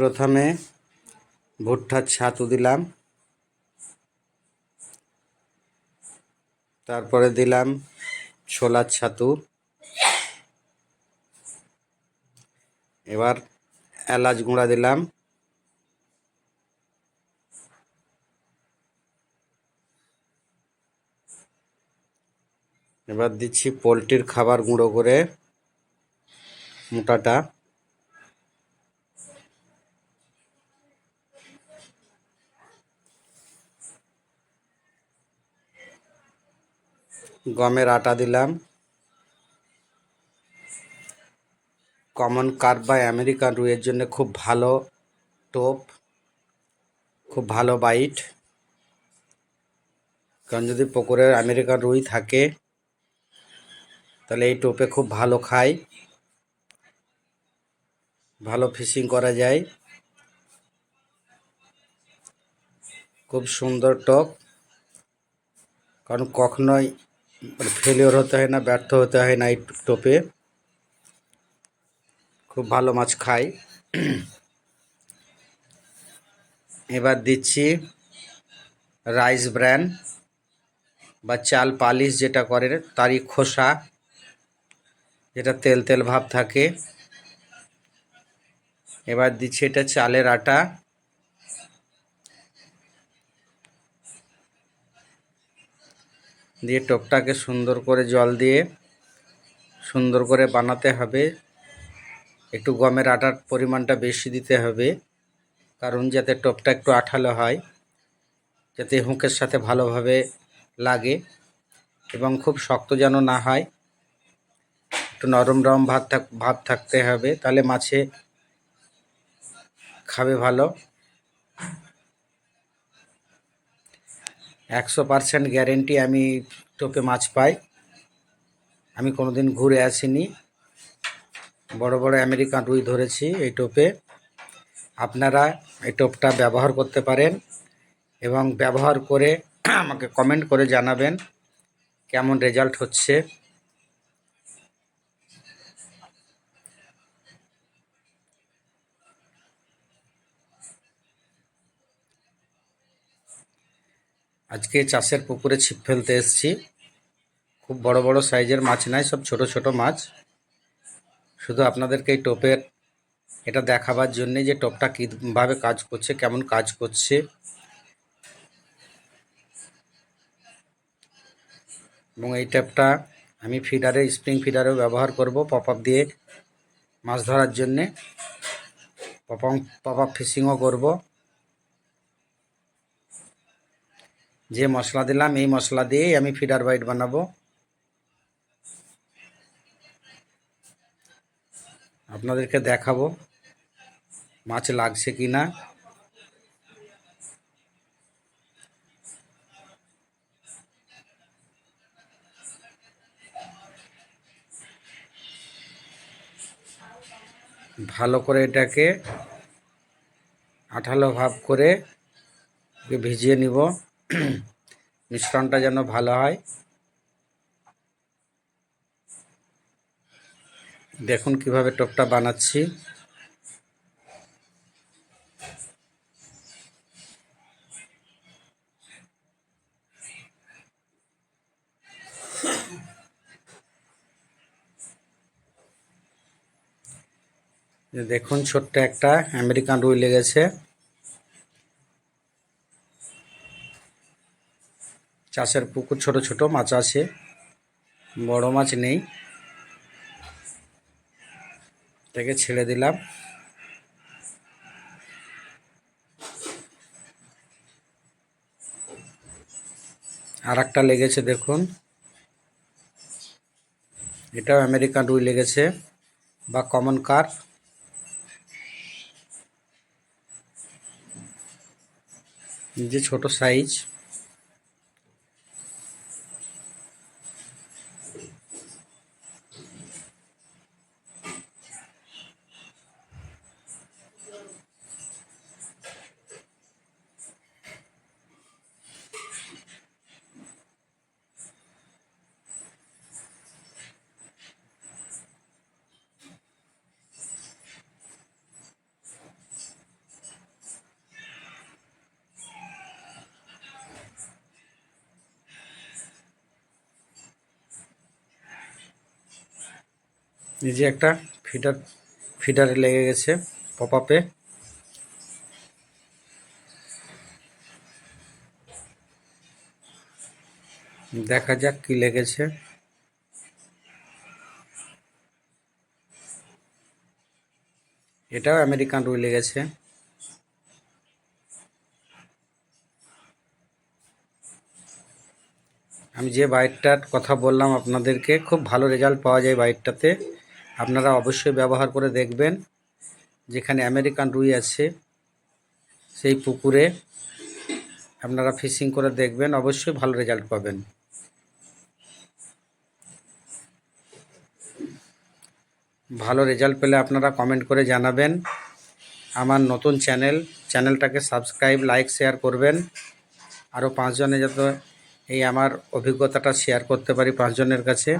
প্রথমে ভুট্টার ছাতু দিলাম, তারপরে দিলাম ছোলার ছাতু, এবার এলাচ গুঁড়া দিলাম, এবার দিচ্ছি পোলট্রির খাবার গুঁড়ো করে মোটাটা, গমের আটা দিলাম, কমন কার্প বা আমেরিকান রুইয়ের জন্য খুব ভালো টোপ, খুব ভালো বাইট। কারণ যদি পুকুরে আমেরিকান রুই থাকে তাহলে এই টোপে খুব ভালো খায়, ভালো ফিশিং করা যায়। খুব সুন্দর টোপ, কারণ কখনোই ফেলিওর হতে হয় না, ব্যর্থ হতে হয় না এই টোপে। খুব ভালো মাছ খায়। এবার দিচ্ছি রাইস ব্র্যান বা চাল পালিশ, যেটা করে তারই খোসা, যেটা তেল তেল ভাব থাকে। এবার দিচ্ছি এটা চালের আটা, দিয়ে টোপটাকে সুন্দর করে জল দিয়ে সুন্দর করে বানাতে হবে। একটু গমের আটার পরিমাণটা বেশি দিতে হবে, কারণ যাতে টোপটা একটু আঠালো হয়, যাতে হুঁকের সাথে ভালোভাবে লাগে, এবং খুব শক্ত যেন না হয়, একটু নরম নরম ভাব থাকতে হবে, তাহলে মাছে খাবে ভালো। 100% গ্যারেন্টি আমি টোপে মাছ পাই। আমি কোনোদিন ঘুরে আসিনি, বড় বড় আমেরিকান রুই ধরেছি এই টোপে। আপনারা এই টোপটা ব্যবহার করতে পারেন, এবং ব্যবহার করে আমাকে কমেন্ট করে জানাবেন কেমন রেজাল্ট হচ্ছে। আজকে চাষের পুকুরে ছিপ ফেলতে এসেছি। খুব বড় বড় সাইজের মাছ নাই, সব ছোট ছোট মাছ। শুধু আপনাদেরকে এই টোপের এটা দেখাবার জন্যে যে টোপটা কীভাবে কাজ করছে, কেমন কাজ করছে। এবং এই টোপটা আমি ফিডারে, স্প্রিং ফিডারেও ব্যবহার করব, পপ আপ দিয়ে মাছ ধরার জন্যে। পপ আপ ফিশিংও করব। যে মশলা দিলাম এই মশলা দিয়েই আমি ফিডার বাইট বানাবো। আপনাদেরকে দেখাবো মাছ লাগছে কি না। ভালো করে এটাকে আঠালো ভাব করে ভিজিয়ে নিব, মিশ্রণটা যেন ভালো হয়। দেখুন কিভাবে টোপটা বানাচ্ছি। দেখুন ছোট্ট একটা আমেরিকান রুই লেগেছে। চাষের পুকুর ছোট ছোট মাছ আছে, বড় মাছ নেই। এটাকে ছেড়ে দিলাম। আর একটা লেগেছে দেখুন, এটাও আমেরিকান রুই লেগেছে বা কমন কার্প। যে ছোট সাইজ। এই যে একটা ফিডারে লেগে গেছে পপ আপে। দেখা যাক কি লেগেছে। এটাও আমেরিকান রুই লেগেছে। আমি যে বাইকটার কথা বললাম আপনাদেরকে, খুব ভালো রেজাল্ট পাওয়া যায় বাইকটাতে। আপনারা অবশ্যই ব্যবহার করে দেখবেন। যেখানে আমেরিকান রুই আছে সেই পুকুরে আপনারা ফিশিং করে দেখবেন, অবশ্যই ভালো রেজাল্ট পাবেন। ভালো রেজাল্ট পেলে আপনারা কমেন্ট করে জানাবেন। আমার নতুন চ্যানেলটাকে সাবস্ক্রাইব, লাইক, শেয়ার করবেন। আরও 5 জনে যাতে এই আমার অভিজ্ঞতাটা শেয়ার করতে পারি 5 জনের কাছে।